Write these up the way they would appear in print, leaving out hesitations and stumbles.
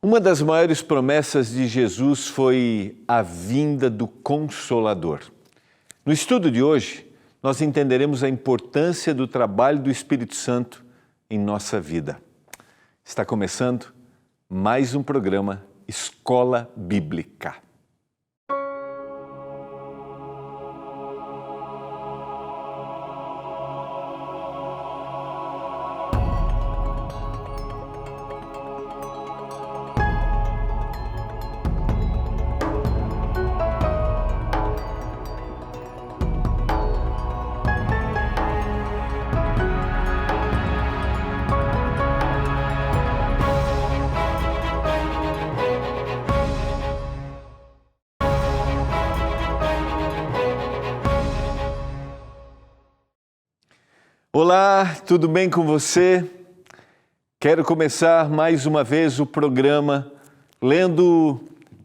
Uma das maiores promessas de Jesus foi a vinda do Consolador. No estudo de hoje, nós entenderemos a importância do trabalho do Espírito Santo em nossa vida. Está começando mais um programa Escola Bíblica. Olá, tudo bem com você? Quero começar mais uma vez o programa lendo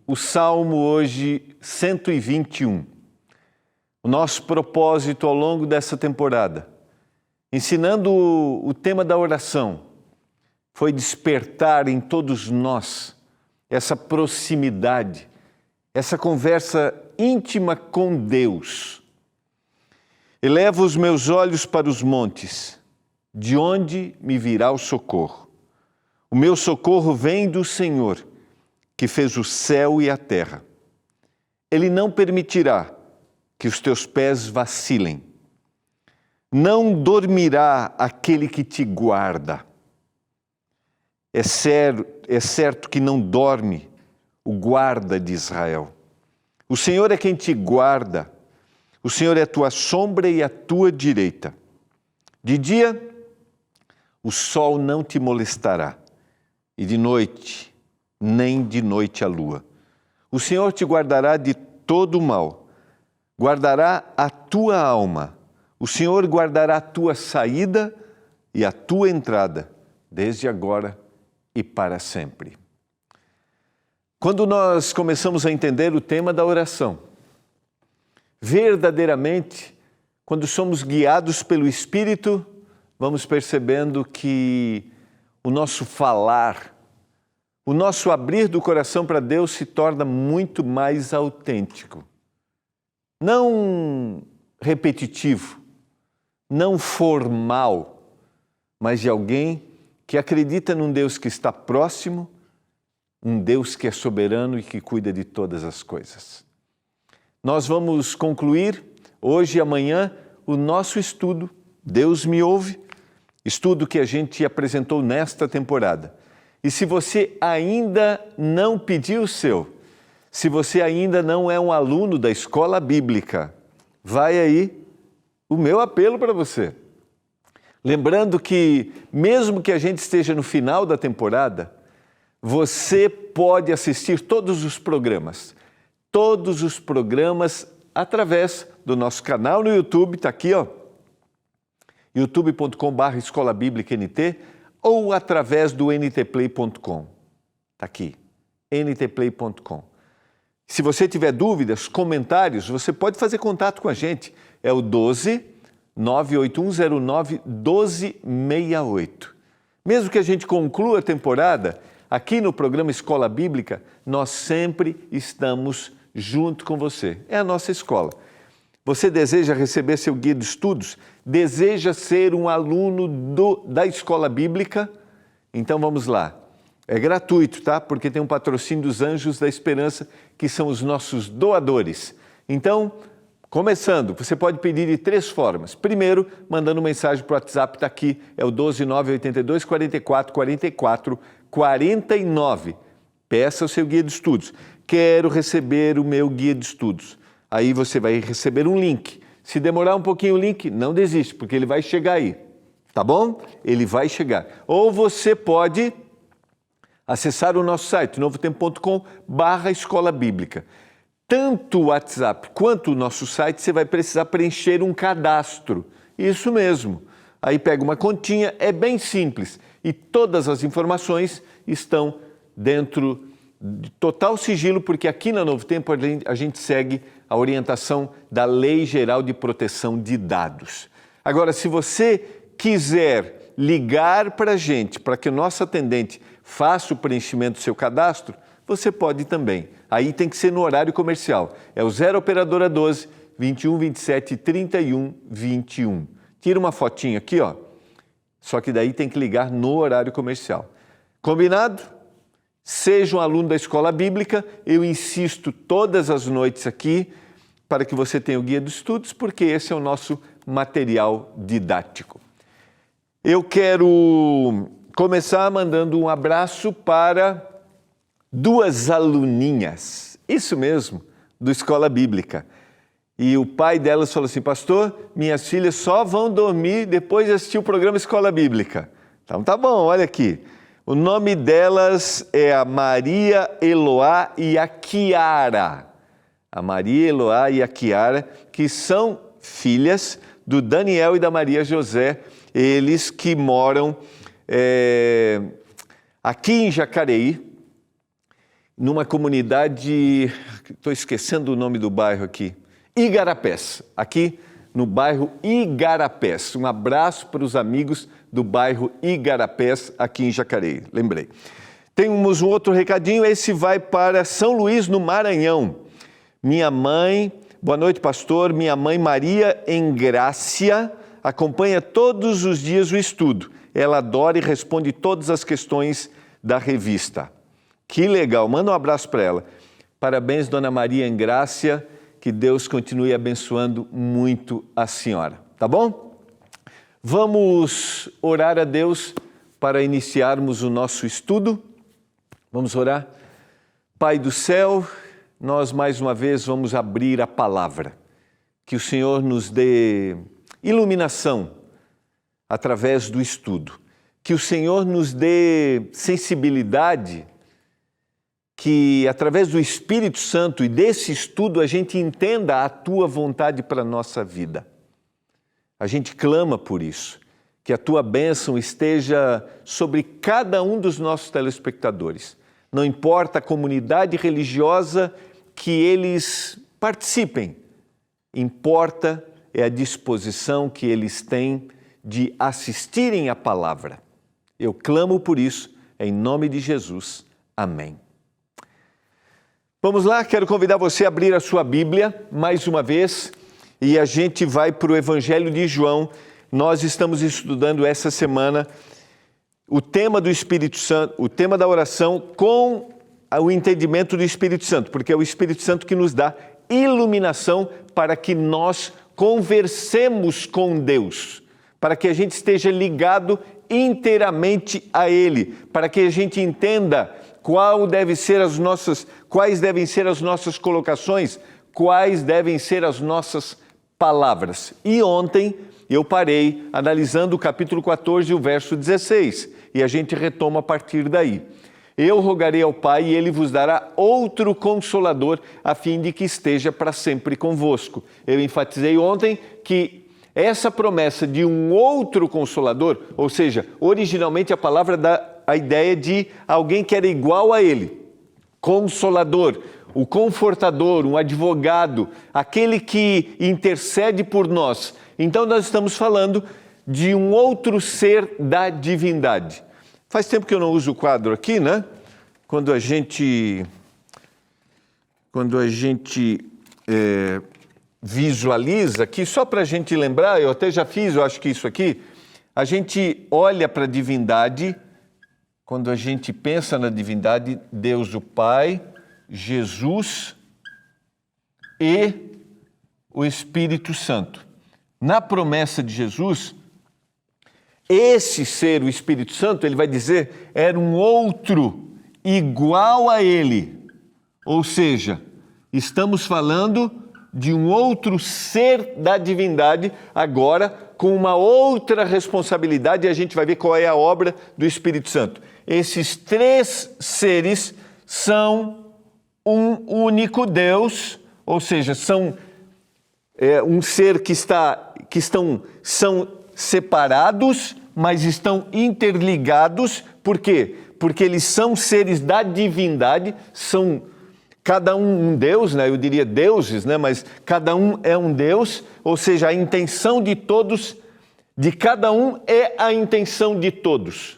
o Salmo hoje 121. O nosso propósito ao longo dessa temporada, ensinando o tema da oração, foi despertar em todos nós essa proximidade, essa conversa íntima com Deus. Elevo os meus olhos para os montes, de onde me virá o socorro? O meu socorro vem do Senhor, que fez o céu e a terra. Ele não permitirá que os teus pés vacilem. Não dormirá aquele que te guarda. É certo que não dorme o guarda de Israel. O Senhor é quem te guarda. O Senhor é a tua sombra e a tua direita. De dia, o sol não te molestará, e de noite, nem de noite a lua. O Senhor te guardará de todo o mal, guardará a tua alma. O Senhor guardará a tua saída e a tua entrada, desde agora e para sempre. Quando nós começamos a entender o tema da oração, verdadeiramente, quando somos guiados pelo Espírito, vamos percebendo que o nosso falar, o nosso abrir do coração para Deus se torna muito mais autêntico. Não repetitivo, não formal, mas de alguém que acredita num Deus que está próximo, um Deus que é soberano e que cuida de todas as coisas. Nós vamos concluir hoje e amanhã o nosso estudo, Deus me ouve, estudo que a gente apresentou nesta temporada. E se você ainda não pediu o seu, se você ainda não é um aluno da Escola Bíblica, vai aí o meu apelo para você. Lembrando que, mesmo que a gente esteja no final da temporada, você pode assistir todos os programas através do nosso canal no YouTube, está aqui, ó, youtube.com/Escola Bíblica NT, ou através do ntplay.com, está aqui, ntplay.com. Se você tiver dúvidas, comentários, você pode fazer contato com a gente, é o 12-98109-1268. Mesmo que a gente conclua a temporada, aqui no programa Escola Bíblica, nós sempre estamos junto com você. É a nossa escola. Você deseja receber seu guia de estudos? Deseja ser um aluno da Escola Bíblica? Então vamos lá. É gratuito, tá? Porque tem um patrocínio dos Anjos da Esperança, que são os nossos doadores. Então, começando, você pode pedir de 3 formas. Primeiro, mandando mensagem para o WhatsApp, está aqui, é o 12982444449. Peça o seu guia de estudos. Quero receber o meu guia de estudos. Aí você vai receber um link. Se demorar um pouquinho o link, não desiste, porque ele vai chegar aí. Tá bom? Ele vai chegar. Ou você pode acessar o nosso site, novotempo.com/Escola Bíblica. Tanto o WhatsApp quanto o nosso site, você vai precisar preencher um cadastro. Isso mesmo. Aí pega uma continha, é bem simples. E todas as informações estão dentro de total sigilo, porque aqui na Novo Tempo a gente segue a orientação da Lei Geral de Proteção de Dados. Agora, se você quiser ligar para a gente, para que o nosso atendente faça o preenchimento do seu cadastro, você pode também. Aí tem que ser no horário comercial. É o 0 Operadora 12 21 27 31 21. Tira uma fotinha aqui, ó. Só que daí tem que ligar no horário comercial. Combinado? Seja um aluno da Escola Bíblica, eu insisto todas as noites aqui para que você tenha o guia dos estudos, porque esse é o nosso material didático. Eu quero começar mandando um abraço para 2 aluninhas, isso mesmo, do Escola Bíblica. E o pai delas falou assim: pastor, minhas filhas só vão dormir depois de assistir o programa Escola Bíblica. Então tá bom, olha aqui. O nome delas é a Maria Eloá e a Kiara. A Maria Eloá e a Kiara, que são filhas do Daniel e da Maria José, eles que moram aqui em Jacareí, numa comunidade, estou esquecendo o nome do bairro aqui, Igarapés, aqui no bairro Igarapés. Um abraço para os amigos do bairro Igarapés, aqui em Jacareí, lembrei. Temos um outro recadinho, esse vai para São Luís, no Maranhão. Minha mãe, boa noite, pastor, minha mãe Maria Engrácia acompanha todos os dias o estudo. Ela adora e responde todas as questões da revista. Que legal, manda um abraço para ela. Parabéns, dona Maria Engrácia, que Deus continue abençoando muito a senhora, tá bom? Vamos orar a Deus para iniciarmos o nosso estudo. Vamos orar? Pai do céu, nós mais uma vez vamos abrir a palavra. Que o Senhor nos dê iluminação através do estudo. Que o Senhor nos dê sensibilidade, que através do Espírito Santo e desse estudo a gente entenda a Tua vontade para a nossa vida. A gente clama por isso, que a Tua bênção esteja sobre cada um dos nossos telespectadores. Não importa a comunidade religiosa que eles participem, importa é a disposição que eles têm de assistirem à palavra. Eu clamo por isso, em nome de Jesus. Amém. Vamos lá, quero convidar você a abrir a sua Bíblia, mais uma vez, e a gente vai para o Evangelho de João. Nós estamos estudando essa semana o tema do Espírito Santo, o tema da oração com o entendimento do Espírito Santo, porque é o Espírito Santo que nos dá iluminação para que nós conversemos com Deus, para que a gente esteja ligado inteiramente a Ele, para que a gente entenda quais devem ser as nossas colocações, quais devem ser as nossas palavras. E ontem eu parei analisando o capítulo 14, o verso 16, e a gente retoma a partir daí. Eu rogarei ao Pai e Ele vos dará outro Consolador, a fim de que esteja para sempre convosco. Eu enfatizei ontem que essa promessa de um outro Consolador, ou seja, originalmente a palavra dá a ideia de alguém que era igual a Ele, Consolador, o Confortador, um advogado, aquele que intercede por nós. Então nós estamos falando de um outro ser da divindade. Faz tempo que eu não uso o quadro aqui, né? Quando a gente visualiza aqui, só para a gente lembrar, eu até já fiz, eu acho que isso aqui, a gente olha para a divindade, quando a gente pensa na divindade, Deus o Pai, Jesus e o Espírito Santo. Na promessa de Jesus, esse ser, o Espírito Santo, ele vai dizer, era um outro igual a ele. Ou seja, estamos falando de um outro ser da divindade, agora com uma outra responsabilidade, e a gente vai ver qual é a obra do Espírito Santo. Esses três seres são um único Deus, ou seja, são um ser são separados, mas estão interligados. Por quê? Porque eles são seres da divindade, são cada um Deus, né? Eu diria deuses, né? Mas cada um é um Deus, ou seja, a intenção de todos, de cada um é a intenção de todos.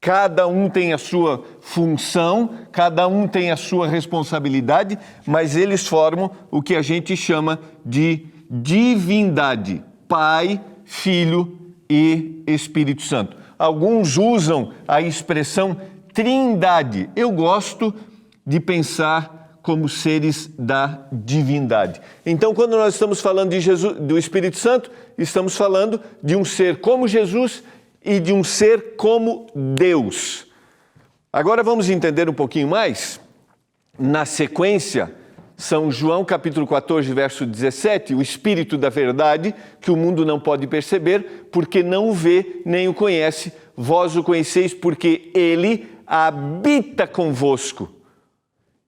Cada um tem a sua função, cada um tem a sua responsabilidade, mas eles formam o que a gente chama de divindade: Pai, Filho e Espírito Santo. Alguns usam a expressão Trindade. Eu gosto de pensar como seres da divindade. Então, quando nós estamos falando de Jesus, do Espírito Santo, estamos falando de um ser como Jesus e de um ser como Deus. Agora vamos entender um pouquinho mais. Na sequência, São João capítulo 14, verso 17, o Espírito da verdade, que o mundo não pode perceber, porque não o vê nem o conhece. Vós o conheceis porque ele habita convosco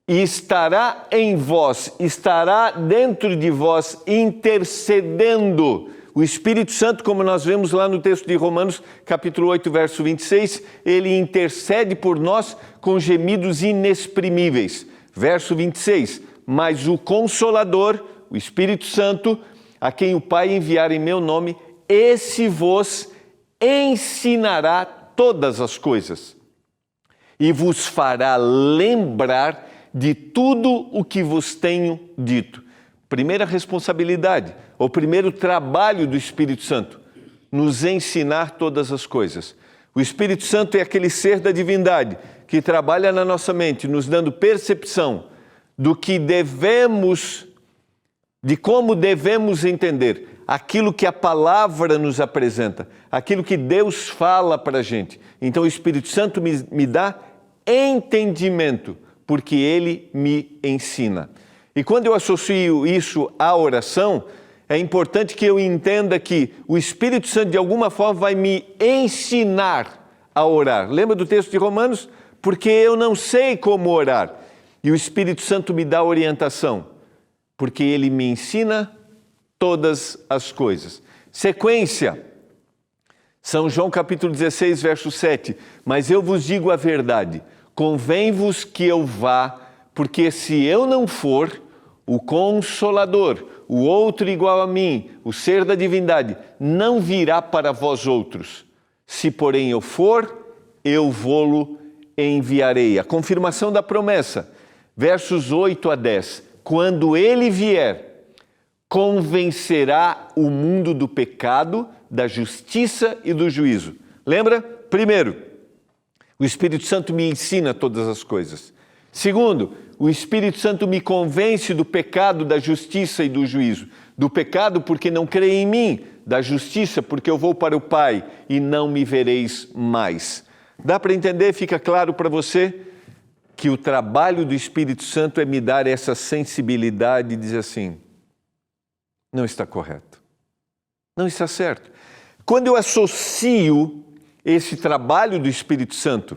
e estará em vós, estará dentro de vós, intercedendo. O Espírito Santo, como nós vemos lá no texto de Romanos, capítulo 8, verso 26, ele intercede por nós com gemidos inexprimíveis. Verso 26, mas o Consolador, o Espírito Santo, a quem o Pai enviar em meu nome, esse vos ensinará todas as coisas e vos fará lembrar de tudo o que vos tenho dito. Primeira responsabilidade, o primeiro trabalho do Espírito Santo, nos ensinar todas as coisas. O Espírito Santo é aquele ser da divindade que trabalha na nossa mente, nos dando percepção do que devemos, de como devemos entender aquilo que a palavra nos apresenta, aquilo que Deus fala para a gente. Então o Espírito Santo me dá entendimento, porque ele me ensina. E quando eu associo isso à oração, é importante que eu entenda que o Espírito Santo, de alguma forma, vai me ensinar a orar. Lembra do texto de Romanos? Porque eu não sei como orar. E o Espírito Santo me dá orientação, porque ele me ensina todas as coisas. Sequência, São João capítulo 16, verso 7. Mas eu vos digo a verdade, convém-vos que eu vá, porque se eu não for, o Consolador, o outro igual a mim, o ser da divindade, não virá para vós outros. Se porém eu for, eu vou-lo enviarei. A confirmação da promessa, versos 8 a 10. Quando ele vier, convencerá o mundo do pecado, da justiça e do juízo. Lembra? Primeiro, o Espírito Santo me ensina todas as coisas. Segundo, o Espírito Santo me convence do pecado, da justiça e do juízo. Do pecado porque não crê em mim, da justiça porque eu vou para o Pai e não me vereis mais. Dá para entender? Fica claro para você que o trabalho do Espírito Santo é me dar essa sensibilidade e dizer assim, não está correto, não está certo. Quando eu associo esse trabalho do Espírito Santo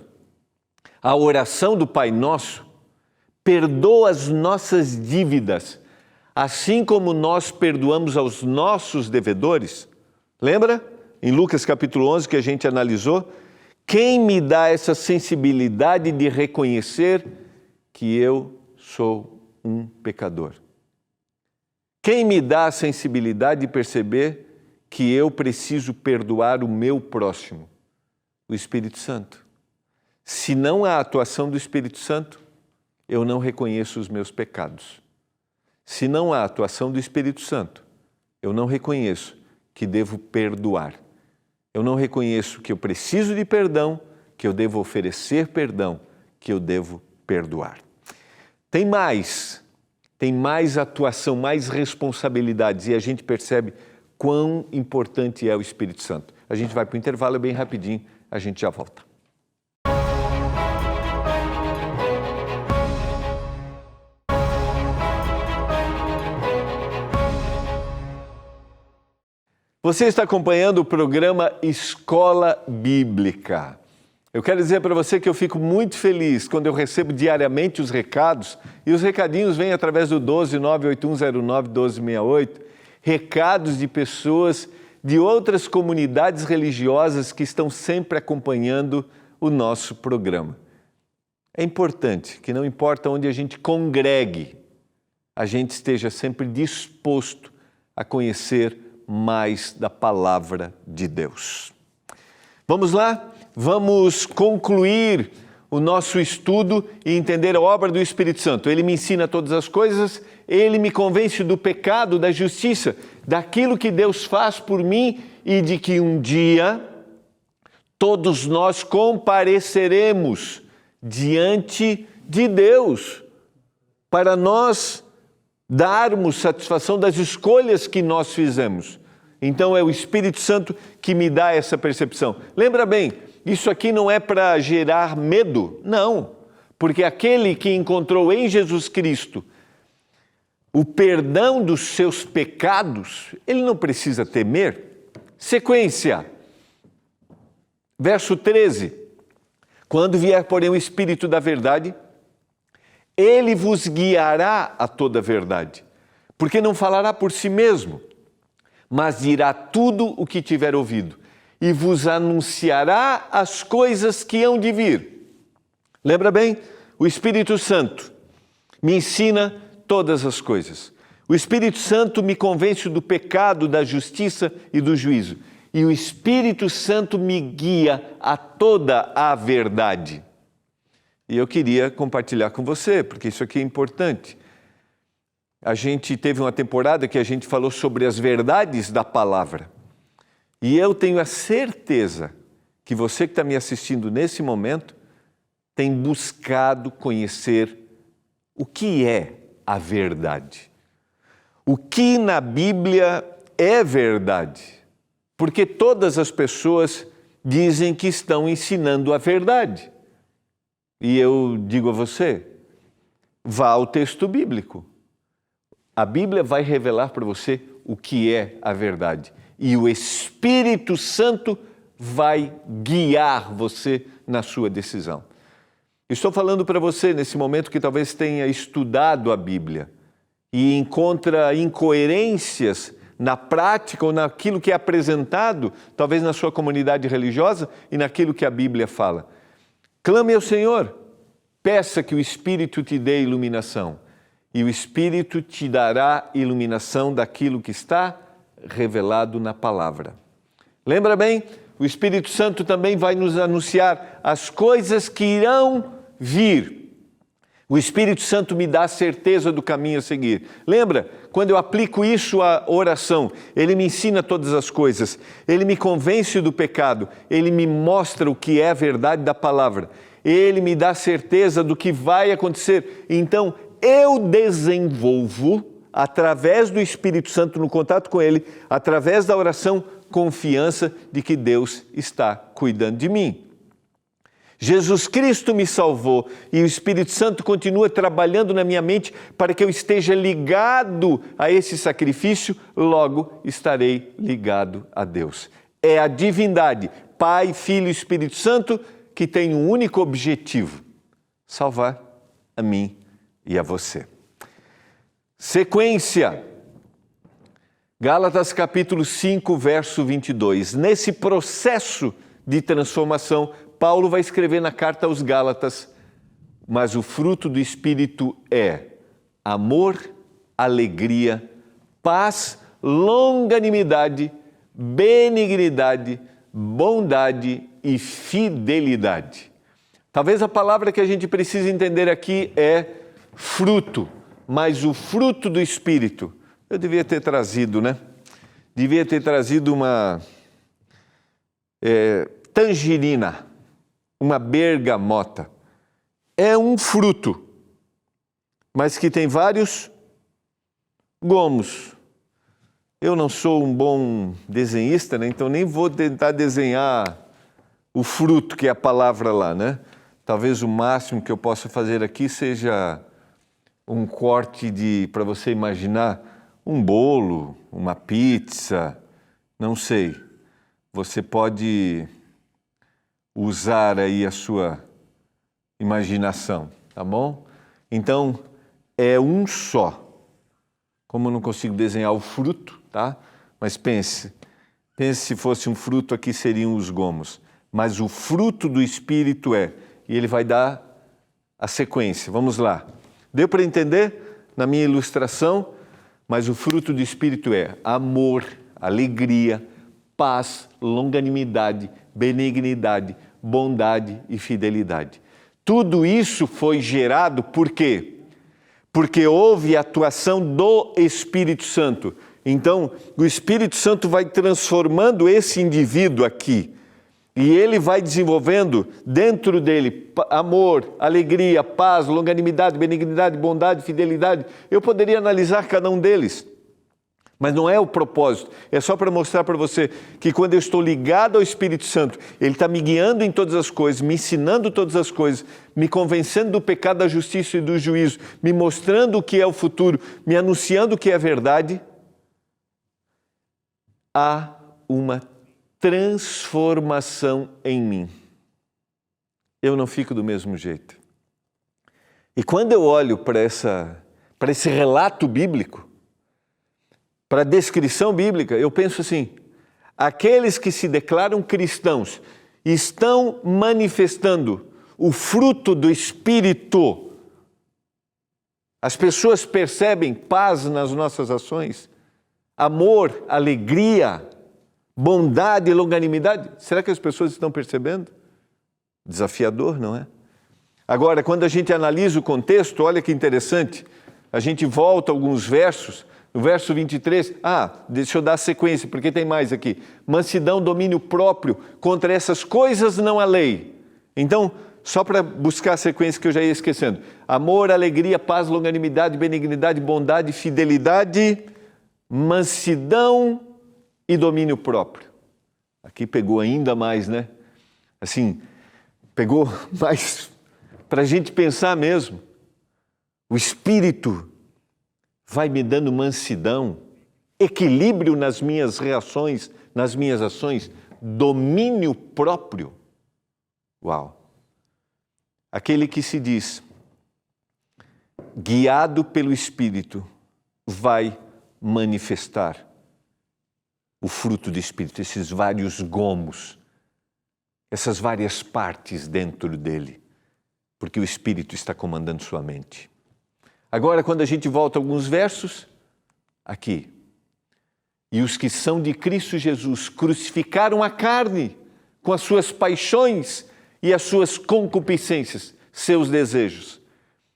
à oração do Pai Nosso, perdoa as nossas dívidas, assim como nós perdoamos aos nossos devedores. Lembra? Em Lucas capítulo 11 que a gente analisou, quem me dá essa sensibilidade de reconhecer que eu sou um pecador? Quem me dá a sensibilidade de perceber que eu preciso perdoar o meu próximo? O Espírito Santo. Se não há atuação do Espírito Santo, eu não reconheço os meus pecados. Se não há atuação do Espírito Santo, eu não reconheço que devo perdoar. Eu não reconheço que eu preciso de perdão, que eu devo oferecer perdão, que eu devo perdoar. Tem mais atuação, mais responsabilidades, e a gente percebe quão importante é o Espírito Santo. A gente vai para o intervalo bem rapidinho, a gente já volta. Você está acompanhando o programa Escola Bíblica. Eu quero dizer para você que eu fico muito feliz quando eu recebo diariamente os recados, e os recadinhos vêm através do 12981091268, recados de pessoas de outras comunidades religiosas que estão sempre acompanhando o nosso programa. É importante que não importa onde a gente congregue, a gente esteja sempre disposto a conhecer mais da palavra de Deus. Vamos lá? vamos concluir o nosso estudo e entender a obra do Espírito Santo. Ele me ensina todas as coisas, ele me convence do pecado, da justiça, daquilo que Deus faz por mim e de que um dia todos nós compareceremos diante de Deus para nós darmos satisfação das escolhas que nós fizemos. Então é o Espírito Santo que me dá essa percepção. Lembra bem, isso aqui não é para gerar medo, não, porque aquele que encontrou em Jesus Cristo o perdão dos seus pecados, ele não precisa temer. Sequência, verso 13. Quando vier, porém, o Espírito da verdade, ele vos guiará a toda a verdade, porque não falará por si mesmo, mas dirá tudo o que tiver ouvido e vos anunciará as coisas que hão de vir. Lembra bem? O Espírito Santo me ensina todas as coisas. O Espírito Santo me convence do pecado, da justiça e do juízo. E o Espírito Santo me guia a toda a verdade. E eu queria compartilhar com você, porque isso aqui é importante. A gente teve uma temporada que a gente falou sobre as verdades da palavra. E eu tenho a certeza que você que está me assistindo nesse momento tem buscado conhecer o que é a verdade. O que na Bíblia é verdade? Porque todas as pessoas dizem que estão ensinando a verdade. E eu digo a você, vá ao texto bíblico. A Bíblia vai revelar para você o que é a verdade. E o Espírito Santo vai guiar você na sua decisão. Estou falando para você nesse momento que talvez tenha estudado a Bíblia e encontra incoerências na prática ou naquilo que é apresentado, talvez na sua comunidade religiosa e naquilo que a Bíblia fala. Clame ao Senhor, peça que o Espírito te dê iluminação e o Espírito te dará iluminação daquilo que está revelado na palavra. Lembra bem? O Espírito Santo também vai nos anunciar as coisas que irão vir. O Espírito Santo me dá a certeza do caminho a seguir. Lembra? Quando eu aplico isso à oração, ele me ensina todas as coisas, ele me convence do pecado, ele me mostra o que é a verdade da palavra, ele me dá certeza do que vai acontecer. Então, eu desenvolvo, através do Espírito Santo, no contato com ele, através da oração, confiança de que Deus está cuidando de mim. Jesus Cristo me salvou e o Espírito Santo continua trabalhando na minha mente para que eu esteja ligado a esse sacrifício, logo estarei ligado a Deus. É a divindade, Pai, Filho e Espírito Santo, que tem um único objetivo: salvar a mim e a você. Sequência. Gálatas capítulo 5, verso 22. Nesse processo de transformação, Paulo vai escrever na carta aos Gálatas, mas o fruto do Espírito é amor, alegria, paz, longanimidade, benignidade, bondade e fidelidade. Talvez a palavra que a gente precisa entender aqui é fruto, mas o fruto do Espírito, eu devia ter trazido, né? Devia ter trazido uma tangerina, uma bergamota. É um fruto, mas que tem vários gomos. Eu não sou um bom desenhista, né? Então nem vou tentar desenhar o fruto, que é a palavra lá, né? Talvez o máximo que eu possa fazer aqui seja um corte para você imaginar um bolo, uma pizza, não sei. Você pode usar aí a sua imaginação, tá bom? Então, é um só. Como eu não consigo desenhar o fruto, tá? Mas pense se fosse um fruto, aqui seriam os gomos. Mas o fruto do Espírito e ele vai dar a sequência. Vamos lá. Deu para entender na minha ilustração? Mas o fruto do Espírito é amor, alegria, paz, longanimidade, benignidade, bondade e fidelidade. Tudo isso foi gerado por quê? Porque houve atuação do Espírito Santo. Então, o Espírito Santo vai transformando esse indivíduo aqui. E ele vai desenvolvendo dentro dele amor, alegria, paz, longanimidade, benignidade, bondade, fidelidade. Eu poderia analisar cada um deles, mas não é o propósito. É só para mostrar para você que quando eu estou ligado ao Espírito Santo, ele está me guiando em todas as coisas, me ensinando todas as coisas, me convencendo do pecado, da justiça e do juízo, me mostrando o que é o futuro, me anunciando o que é a verdade. Há uma transformação em mim. Eu não fico do mesmo jeito. E quando eu olho para esse relato bíblico, para a descrição bíblica, eu penso assim, aqueles que se declaram cristãos estão manifestando o fruto do Espírito. As pessoas percebem paz nas nossas ações, amor, alegria, bondade e longanimidade. Será que as pessoas estão percebendo? Desafiador, não é? Agora, quando a gente analisa o contexto, olha que interessante, a gente volta alguns versos, no verso 23, deixa eu dar sequência, porque tem mais aqui. Mansidão, domínio próprio, contra essas coisas não há lei. Então, só para buscar a sequência que eu já ia esquecendo. Amor, alegria, paz, longanimidade, benignidade, bondade, fidelidade, mansidão e domínio próprio. Aqui pegou ainda mais, né? Assim, pegou mais para a gente pensar mesmo. O Espírito vai me dando mansidão, equilíbrio nas minhas reações, nas minhas ações, domínio próprio. Uau! Aquele que se diz guiado pelo Espírito vai manifestar o fruto do Espírito, esses vários gomos, essas várias partes dentro dele, porque o Espírito está comandando sua mente. Agora, quando a gente volta a alguns versos, aqui, e os que são de Cristo Jesus crucificaram a carne com as suas paixões e as suas concupiscências, seus desejos.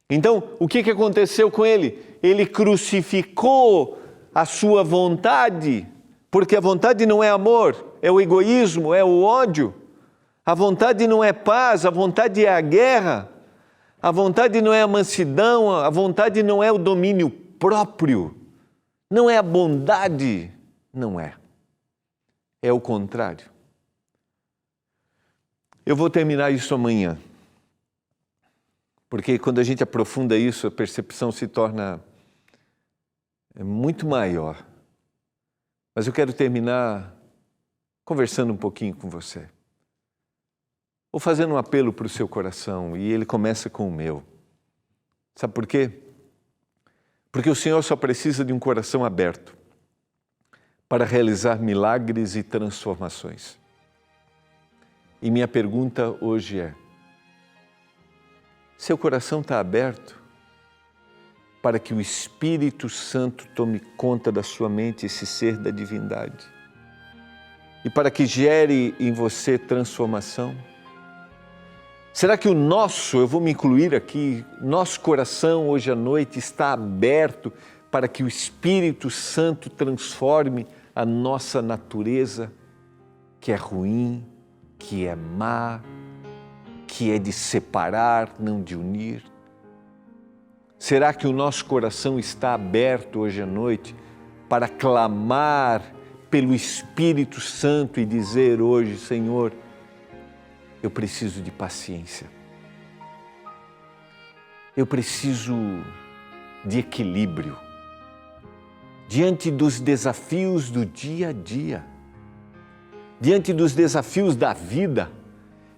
Então, o que aconteceu com ele? Ele crucificou a sua vontade, porque a vontade não é amor, é o egoísmo, é o ódio. A vontade não é paz, a vontade é a guerra. A vontade não é a mansidão, a vontade não é o domínio próprio. Não é a bondade, não é. É o contrário. Eu vou terminar isso amanhã. Porque quando a gente aprofunda isso, a percepção se torna muito maior. Mas eu quero terminar conversando um pouquinho com você. Ou fazendo um apelo para o seu coração, e ele começa com o meu. Sabe por quê? Porque o Senhor só precisa de um coração aberto para realizar milagres e transformações. E minha pergunta hoje é: seu coração está aberto para que o Espírito Santo tome conta da sua mente, esse ser da divindade, e para que gere em você transformação? Será que eu vou me incluir aqui, nosso coração hoje à noite está aberto para que o Espírito Santo transforme a nossa natureza, que é ruim, que é má, que é de separar, não de unir? Será que o nosso coração está aberto hoje à noite para clamar pelo Espírito Santo e dizer hoje: Senhor, eu preciso de paciência, eu preciso de equilíbrio diante dos desafios do dia a dia, diante dos desafios da vida,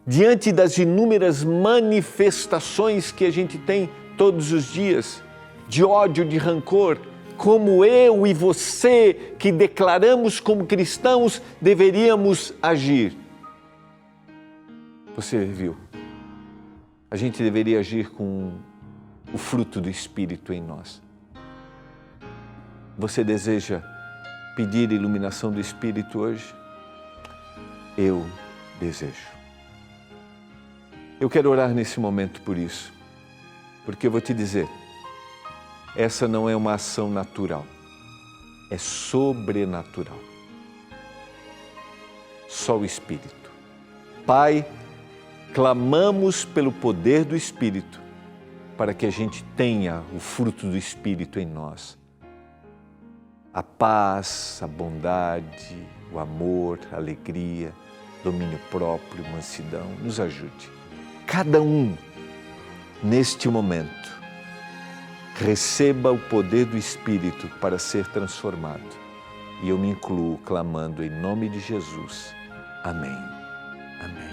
diante das inúmeras manifestações que a gente tem todos os dias, de ódio, de rancor, como eu e você, que declaramos como cristãos, deveríamos agir. Você viu? A gente deveria agir com o fruto do Espírito em nós. Você deseja pedir a iluminação do Espírito hoje? Eu desejo. Eu quero orar nesse momento por isso, porque eu vou te dizer, essa não é uma ação natural, é sobrenatural. Só o Espírito. Pai, clamamos pelo poder do Espírito para que a gente tenha o fruto do Espírito em nós. A paz, a bondade, o amor, a alegria, domínio próprio, mansidão, nos ajude. Cada um, neste momento, receba o poder do Espírito para ser transformado. E eu me incluo clamando em nome de Jesus. Amém. Amém.